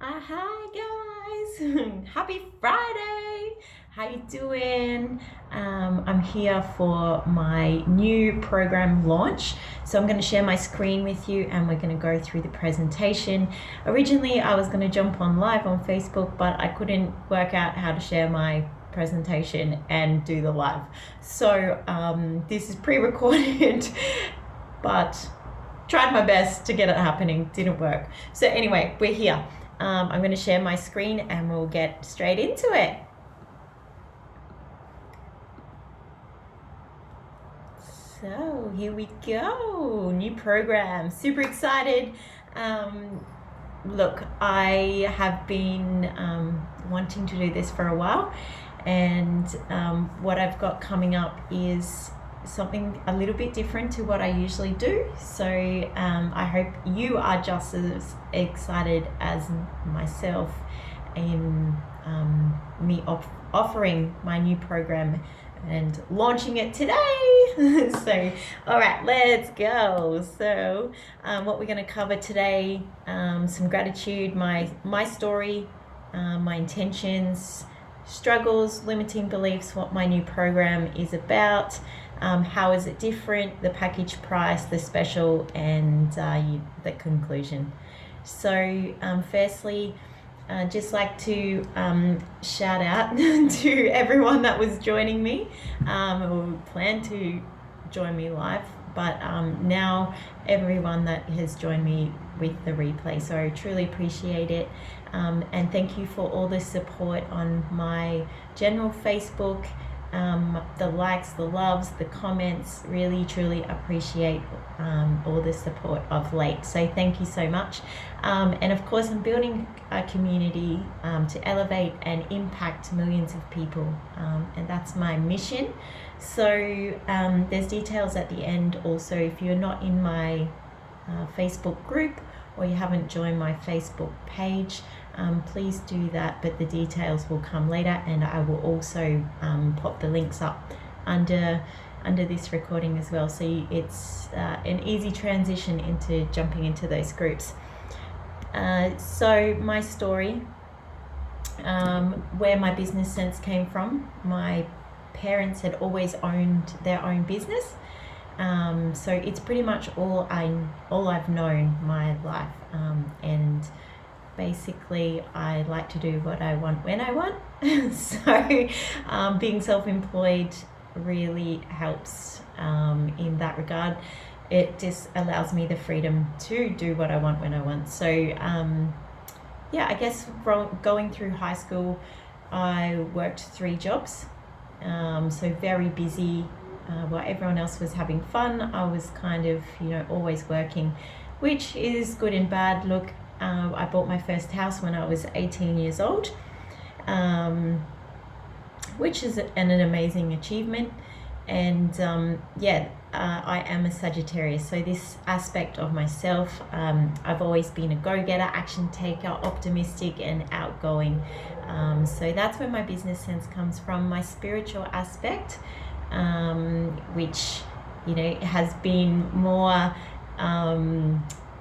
Hi guys, happy Friday. How you doing? I'm here for my new program launch. So I'm going to share my screen with you and we're going to go through the presentation. Originally I was going to jump on live on Facebook, but I couldn't work out how to share my presentation and do the live. So this is pre-recorded, but tried my best to get it happening, didn't work. So anyway, we're here. I'm going to share my screen and we'll get straight into it. So here we go, new program, super excited. Look, I have been wanting to do this for a while, and what I've got coming up is something a little bit different to what I usually do. So I hope you are just as excited as myself in me offering my new program and launching it today. So all right, let's go. So what we're going to cover today, some gratitude, my story, my intentions, struggles, limiting beliefs, what my new program is about, how is it different, the package price, the special, and the conclusion. So firstly, just like to shout out to everyone that was joining me or planned to join me live, but now everyone that has joined me with the replay. So I truly appreciate it, and thank you for all the support on my general Facebook, the likes, the loves, the comments. Really truly appreciate all the support of late, so thank you so much. And of course I'm building a community to elevate and impact millions of people, and that's my mission. So there's details at the end also. If you're not in my Facebook group or you haven't joined my Facebook page, please do that, but the details will come later, and I will also pop the links up under this recording as well, so it's an easy transition into jumping into those groups. So my story, where my business sense came from. My parents had always owned their own business, so it's pretty much all I've known my life, and basically I like to do what I want when I want. So being self-employed really helps in that regard. It just allows me the freedom to do what I want when I want. So yeah, I guess going through high school I worked 3 jobs, so very busy. While everyone else was having fun, I was kind of, always working, which is good and bad. Look, I bought my first house when I was 18 years old, which is an amazing achievement. And I am a Sagittarius, so this aspect of myself, I've always been a go-getter, action taker, optimistic and outgoing. So that's where my business sense comes from. My spiritual aspect, which has been more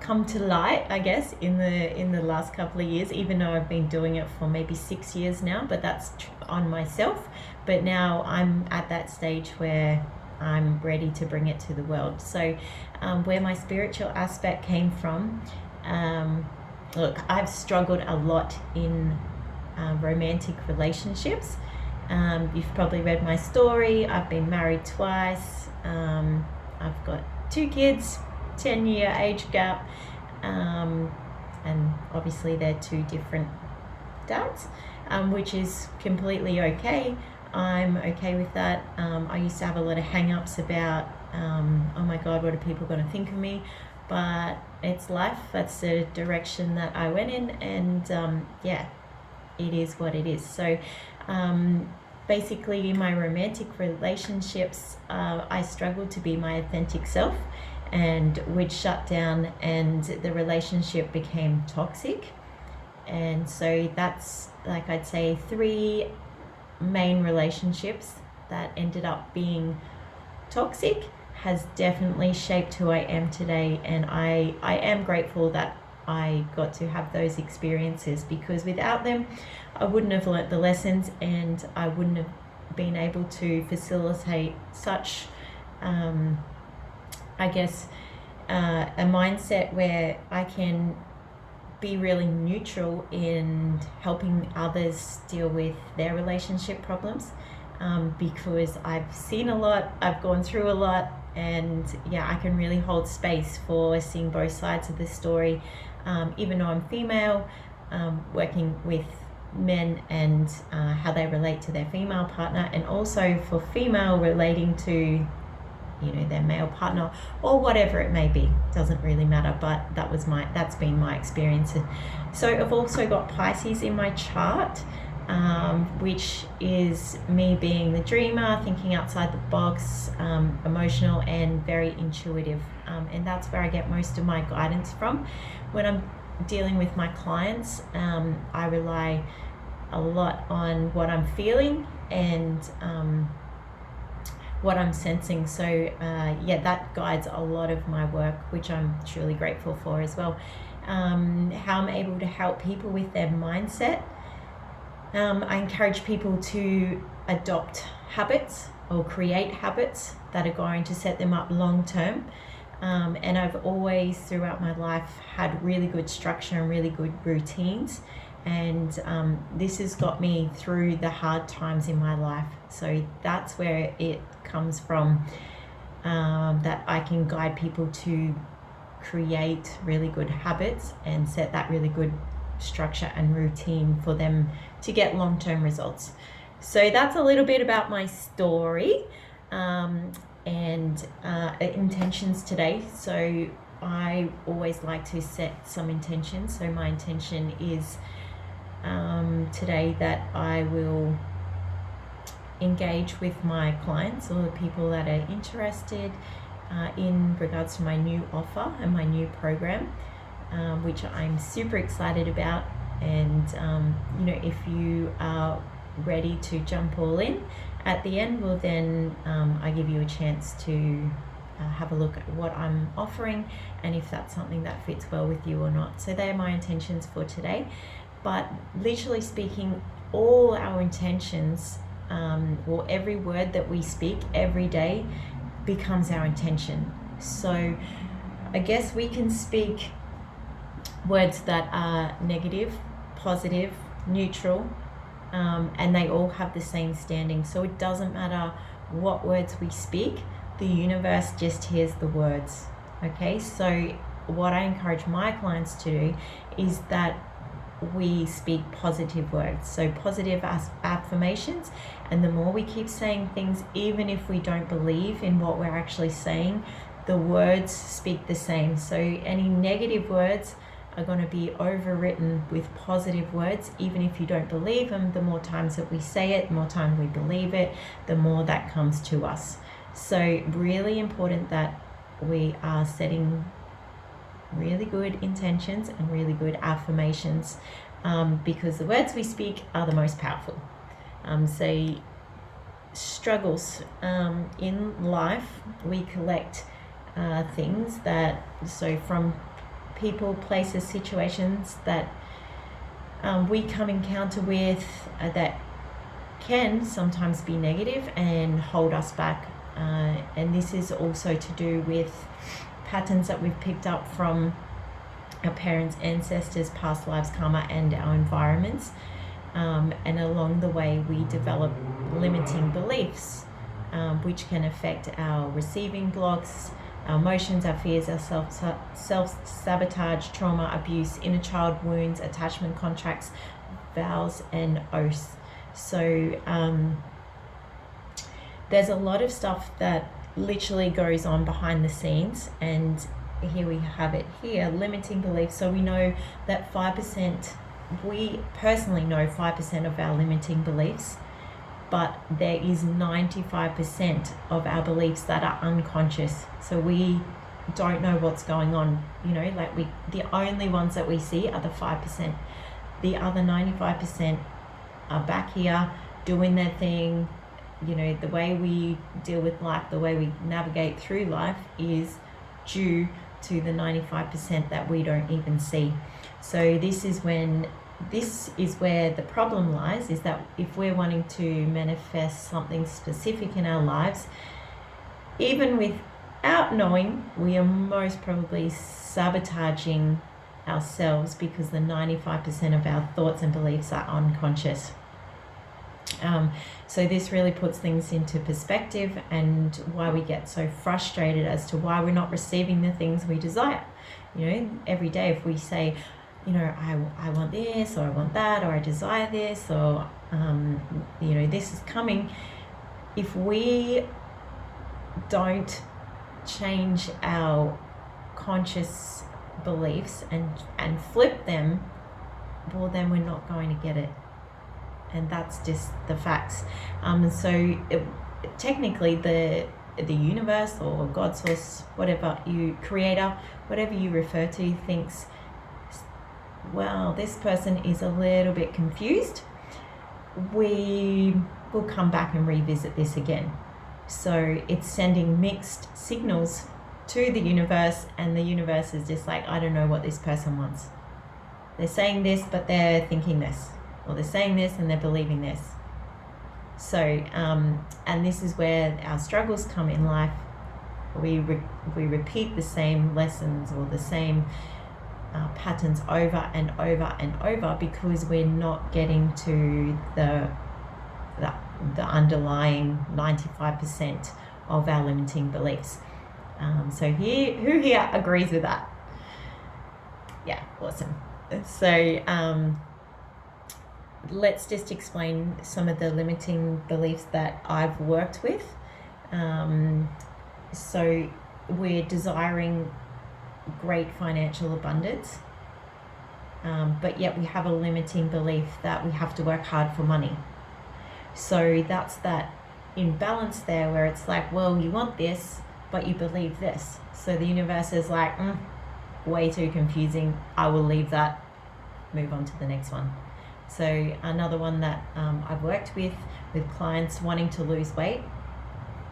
come to light, I guess, in the last couple of years, even though I've been doing it for maybe 6 years now, but that's on myself. But now I'm at that stage where I'm ready to bring it to the world. So where my spiritual aspect came from, look, I've struggled a lot in romantic relationships. You've probably read my story. I've been married twice. I've got 2 kids, 10-year age gap, and obviously they're 2 different dads, which is completely okay. I'm okay with that. I used to have a lot of hang-ups about oh my god, what are people going to think of me, but it's life. That's the direction that I went in, and it is what it is. So basically in my romantic relationships, I struggled to be my authentic self, and would shut down, and the relationship became toxic. And so that's, like, I'd say 3 main relationships that ended up being toxic has definitely shaped who I am today, and I am grateful that I got to have those experiences, because without them I wouldn't have learnt the lessons, and I wouldn't have been able to facilitate such I guess a mindset where I can be really neutral in helping others deal with their relationship problems, because I've seen a lot, I've gone through a lot, and yeah, I can really hold space for seeing both sides of the story, even though I'm female, working with men and how they relate to their female partner, and also for female relating to their male partner or whatever it may be. Doesn't really matter, but that's been my experience. So I've also got Pisces in my chart, which is me being the dreamer, thinking outside the box, emotional and very intuitive, and that's where I get most of my guidance from. When I'm dealing with my clients, I rely a lot on what I'm feeling and what I'm sensing. So that guides a lot of my work, which I'm truly grateful for as well. How I'm able to help people with their mindset. I encourage people to adopt habits or create habits that are going to set them up long term. And I've always throughout my life had really good structure and really good routines. And this has got me through the hard times in my life. So that's where it comes from, that I can guide people to create really good habits and set that really good structure and routine for them to get long-term results. So that's a little bit about my story and intentions today. So I always like to set some intentions. So my intention is today that I will engage with my clients or the people that are interested in regards to my new offer and my new program, which I'm super excited about. And if you are ready to jump all in at the end, well then I give you a chance to have a look at what I'm offering and if that's something that fits well with you or not. So they're my intentions for today. But literally speaking, all our intentions, or every word that we speak every day becomes our intention. So I guess we can speak words that are negative, positive, neutral, and they all have the same standing. So it doesn't matter what words we speak, the universe just hears the words. Okay, so what I encourage my clients to do is that we speak positive words, so positive affirmations, and the more we keep saying things, even if we don't believe in what we're actually saying, the words speak the same. So any negative words are going to be overwritten with positive words. Even if you don't believe them, the more times that we say it, the more time we believe it, the more that comes to us. So really important that we are setting really good intentions and really good affirmations, because the words we speak are the most powerful. So struggles in life, we collect things that, so from people, places, situations that we come encounter with that can sometimes be negative and hold us back, and this is also to do with patterns that we've picked up from our parents, ancestors, past lives, karma, and our environments. And along the way, we develop limiting beliefs, which can affect our receiving blocks, our emotions, our fears, our self-sabotage, trauma, abuse, inner child wounds, attachment contracts, vows, and oaths. So there's a lot of stuff that literally goes on behind the scenes, and here we have it here, limiting beliefs. So we know that 5%, we personally know 5% of our limiting beliefs, but there is 95% of our beliefs that are unconscious. So we don't know what's going on, the only ones that we see are the 5%. The other 95% are back here doing their thing. The way we deal with life, the way we navigate through life is due to the 95% that we don't even see. So this is where the problem lies, is that if we're wanting to manifest something specific in our lives, even without knowing, we are most probably sabotaging ourselves, because the 95% of our thoughts and beliefs are unconscious. So this really puts things into perspective, and why we get so frustrated as to why we're not receiving the things we desire. Every day if we say, I want this, or I want that, or I desire this, or this is coming, if we don't change our conscious beliefs and flip them, well, then we're not going to get it. And that's just the facts. Technically the universe, or God, source, whatever creator, whatever you refer to, thinks, well, this person is a little bit confused. We will come back and revisit this again. So it's sending mixed signals to the universe, and the universe is just like, I don't know what this person wants. They're saying this, but they're thinking this, or they're saying this and they're believing this. So, and this is where our struggles come in life. We repeat the same lessons, or the same patterns over and over and over, because we're not getting to the underlying 95% of our limiting beliefs. So who here agrees with that? Yeah, awesome. So let's just explain some of the limiting beliefs that I've worked with. So we're desiring great financial abundance, but yet we have a limiting belief that we have to work hard for money. So that's that imbalance there, where it's like, well, you want this, but you believe this. So the universe is like, way too confusing, I will leave that, move on to the next one. So another one that I've worked with clients wanting to lose weight,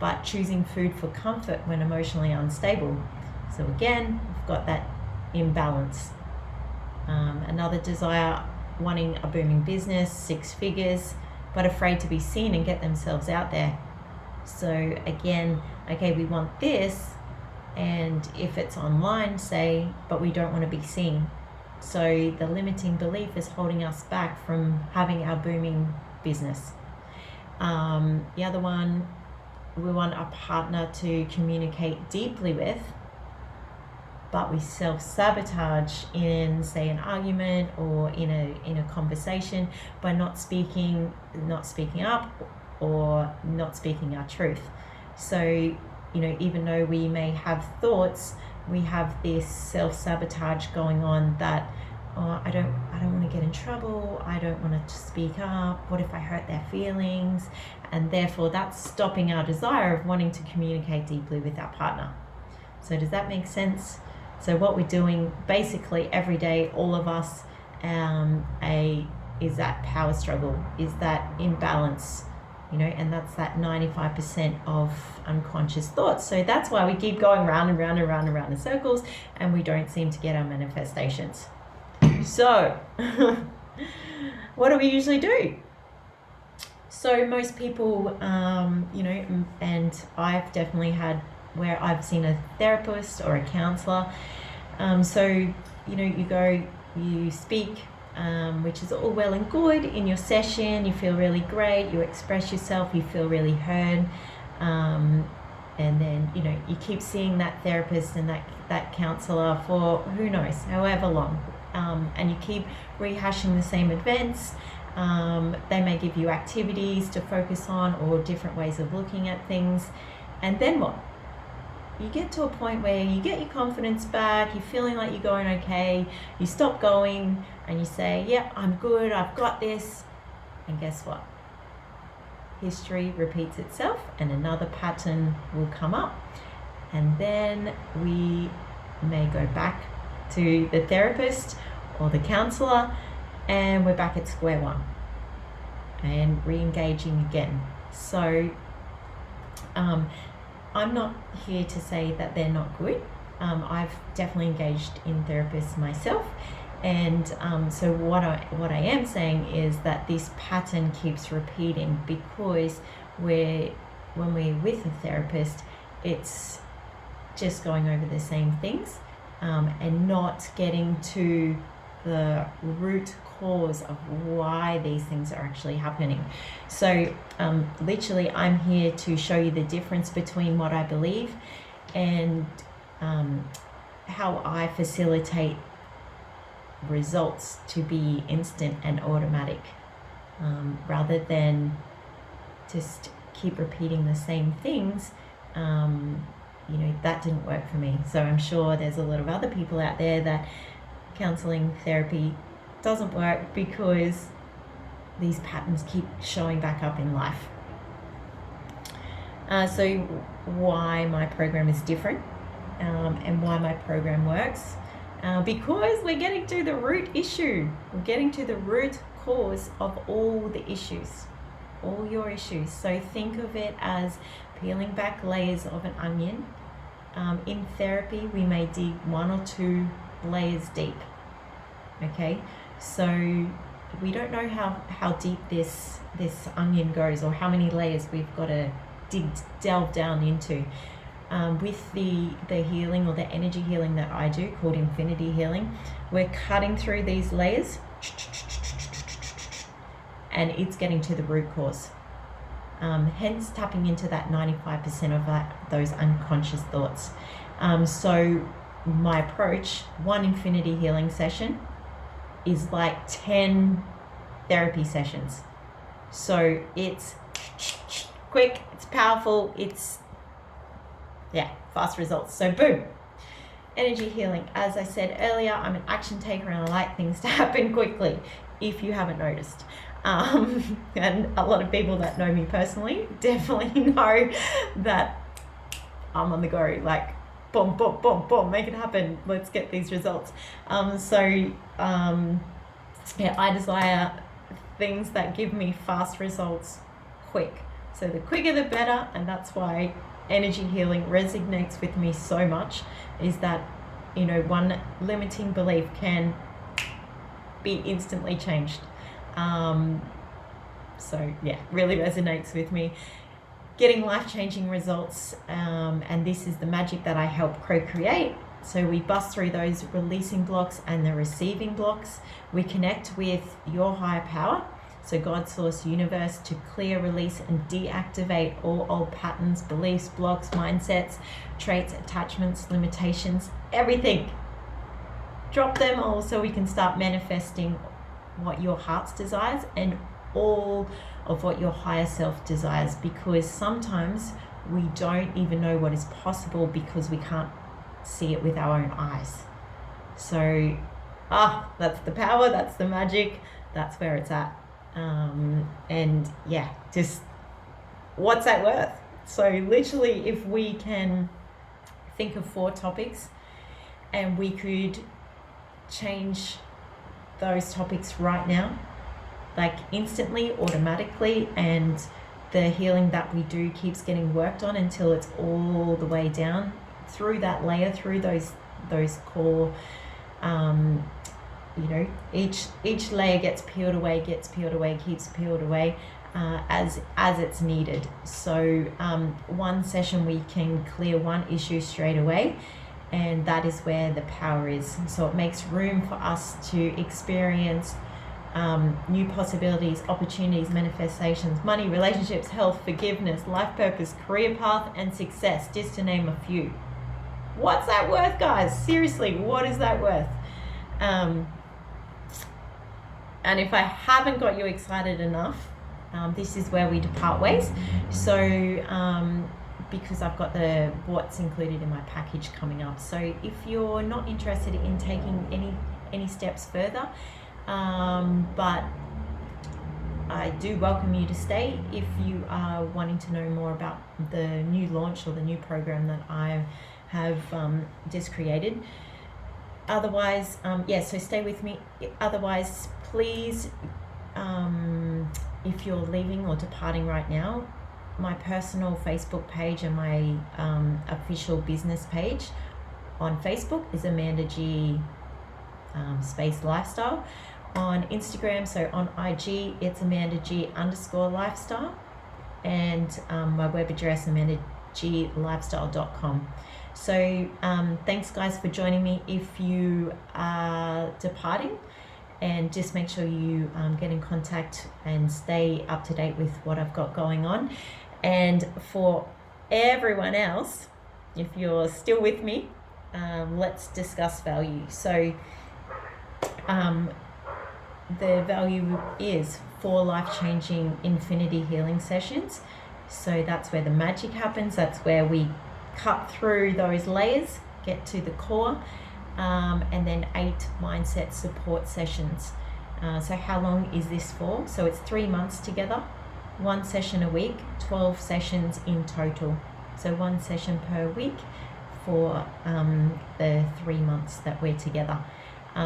but choosing food for comfort when emotionally unstable. So again, we've got that imbalance. Another desire, wanting a booming business, 6 figures, but afraid to be seen and get themselves out there. So again, okay, we want this, and if it's online, say, but we don't want to be seen. So the limiting belief is holding us back from having our booming business. The other one, we want a partner to communicate deeply with, but we self-sabotage in, say, an argument or in a conversation by not speaking up, or not speaking our truth. So, even though we may have thoughts, we have this self-sabotage going on that, I don't want to get in trouble, I don't want to speak up, what if I hurt their feelings? And therefore that's stopping our desire of wanting to communicate deeply with our partner. So does that make sense? So what we're doing basically every day, all of us, is that power struggle, is that imbalance, and that's that 95% of unconscious thoughts. So that's why we keep going round and round and round and round in circles, and we don't seem to get our manifestations. So what do we usually do? So most people, and I've definitely had where I've seen a therapist or a counselor. So, you go, you speak, which is all well and good in your session, you feel really great, you express yourself, you feel really heard, and then you keep seeing that therapist and that counselor for who knows, however long, and you keep rehashing the same events. They may give you activities to focus on, or different ways of looking at things, and then what? You get to a point where you get your confidence back, you're feeling like you're going okay, you stop going and you say, yeah, I'm good, I've got this. And guess what? History repeats itself and another pattern will come up. And then we may go back to the therapist or the counselor, and we're back at square one and re-engaging again. So I'm not here to say that they're not good. I've definitely engaged in therapists myself, and so what I am saying is that this pattern keeps repeating because when we're with a therapist, it's just going over the same things and not getting to the root cause of why these things are actually happening. So literally, I'm here to show you the difference between what I believe and how I facilitate results to be instant and automatic, rather than just keep repeating the same things. That didn't work for me. So I'm sure there's a lot of other people out there that counseling therapy doesn't work because these patterns keep showing back up in life. So why my program is different, and why my program works, because we're getting to the root issue. We're getting to the root cause of all the issues, all your issues. So think of it as peeling back layers of an onion. In therapy, we may dig 1 or 2 layers deep. Okay, so we don't know how deep this onion goes, or how many layers we've got to delve down into. With the healing, or the energy healing that I do, called infinity healing, we're cutting through these layers, and it's getting to the root cause. Hence tapping into that 95% of those unconscious thoughts. So my approach, 1 infinity healing session is like 10 therapy sessions. So it's quick, it's powerful, it's fast results. So boom. Energy healing, as I said earlier, I'm an action taker and I like things to happen quickly, if you haven't noticed. And a lot of people that know me personally definitely know that I'm on the go, like boom, boom, boom, boom, make it happen, let's get these results. I desire things that give me fast results quick. So the quicker the better, and that's why energy healing resonates with me so much, is that one limiting belief can be instantly changed. Really resonates with me. Getting life-changing results, and this is the magic that I help co-create. So we bust through those releasing blocks and the receiving blocks. We connect with your higher power, so God, source, universe, to clear, release, and deactivate all old patterns, beliefs, blocks, mindsets, traits, attachments, limitations, everything. Drop them all so we can start manifesting what your heart's desires and all of what your higher self desires, because sometimes we don't even know what is possible because we can't see it with our own eyes. So that's the power, that's the magic, that's where it's at. Just what's that worth? So literally, if we can think of 4 topics and we could change those topics right now, like instantly, automatically, and the healing that we do keeps getting worked on until it's all the way down through that layer, through those core, each layer gets peeled away, keeps peeled away as it's needed. So one session we can clear one issue straight away, and that is where the power is. So it makes room for us to experience new possibilities, opportunities, manifestations, money, relationships, health, forgiveness, life purpose, career path, and success, just to name a few. What's that worth, guys? Seriously, what is that worth? And if I haven't got you excited enough, this is where we depart ways. So because I've got what's included in my package coming up. So if you're not interested in taking any steps further, but I do welcome you to stay if you are wanting to know more about the new launch or the new program that I have just created. Otherwise, so stay with me. Otherwise, please, if you're leaving or departing right now, my personal Facebook page and my official business page on Facebook is AmandaG space lifestyle. On Instagram, so on IG, it's AmandaG_lifestyle, and my web address AmandaGlifestyle.com. So thanks guys for joining me. If you are departing, and just make sure you get in contact and stay up to date with what I've got going on. And for everyone else, if you're still with me, let's discuss value. So the value is 4 life-changing infinity healing sessions. So that's where the magic happens. That's where we cut through those layers, get to the core, and then 8 mindset support sessions. So how long is this for? So it's 3 months together, 1 session a week, 12 sessions in total. So 1 session per week for the 3 months that we're together.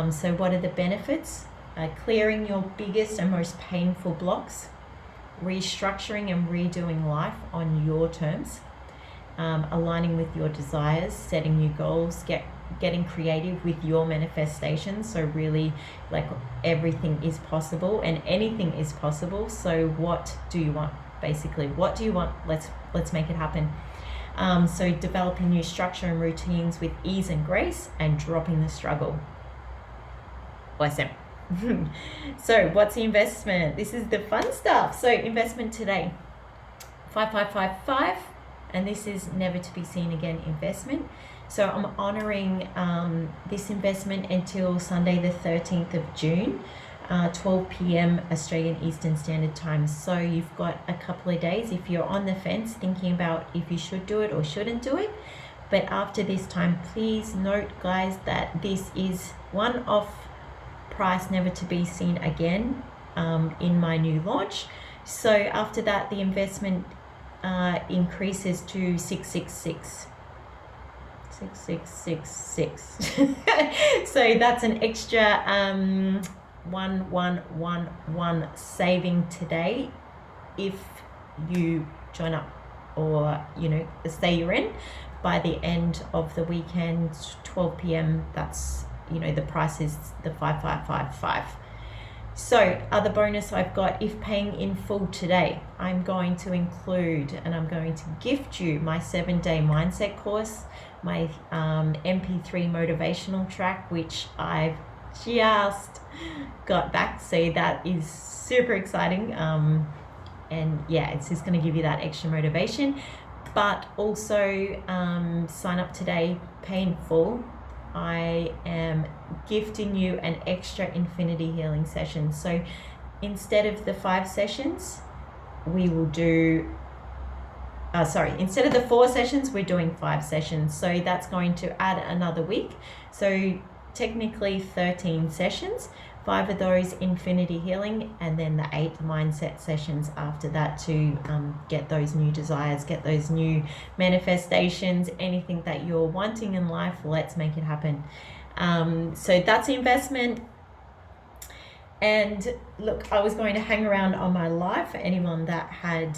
So what are the benefits? Clearing your biggest and most painful blocks, restructuring and redoing life on your terms, aligning with your desires, setting new goals, getting creative with your manifestations. So really, like, everything is possible and anything is possible. So what do you want? Basically, what do you want? Let's make it happen. So developing new structure and routines with ease and grace, and dropping the struggle. Awesome. So what's the investment? This is the fun stuff. So investment today, 5555, and this is never to be seen again investment. So I'm honoring this investment until Sunday the 13th of June, 12 p.m. Australian Eastern Standard Time. So you've got a couple of days if you're on the fence thinking about if you should do it or shouldn't do it. But after this time, please note, guys, that this is one-off price, never to be seen again in my new launch. So after that, the investment increases to 666. 6666. So that's an extra 1111 saving today if you join up, or say you're in by the end of the weekend, 12 p.m. That's, the price is the 5555. So other bonus I've got, if paying in full today, I'm going to include and I'm going to gift you my 7-day mindset course, my MP3 motivational track, which I've just got back. So that is super exciting. And yeah, it's just going to give you that extra motivation. But also sign up today, pay in full. I am gifting you an extra infinity healing session. So instead of the 5 sessions, we will do, instead of the 4 sessions, we're doing 5 sessions. So that's going to add another week. So technically 13 sessions, 5 of those infinity healing, and then the 8 mindset sessions after that to get those new desires, get those new manifestations, anything that you're wanting in life. Let's make it happen. So that's the investment. And look, I was going to hang around on my live for anyone that had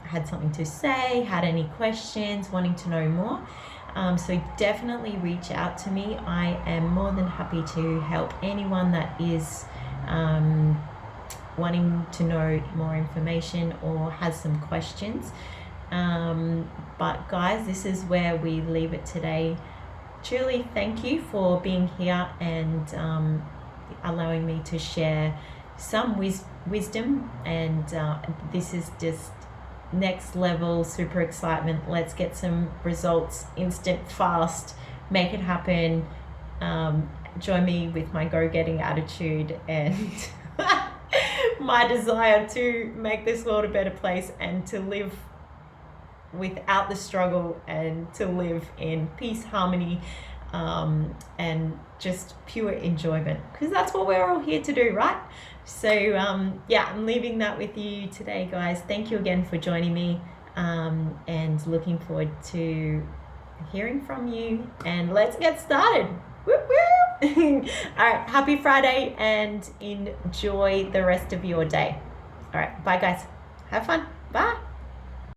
had something to say, had any questions, wanting to know more. So definitely reach out to me. I am more than happy to help anyone that is wanting to know more information or has some questions. But guys, this is where we leave it today. Truly thank you for being here and allowing me to share some wisdom. And this is just next level, super excitement. Let's get some results, instant, fast, make it happen. Join me with my go-getting attitude and my desire to make this world a better place and to live without the struggle and to live in peace, harmony, and just pure enjoyment, because that's what we're all here to do, right? So yeah, I'm leaving that with you today, guys. Thank you again for joining me, and looking forward to hearing from you, and let's get started. Whoop, whoop. All right, happy Friday and enjoy the rest of your day. All right, bye guys, have fun, bye.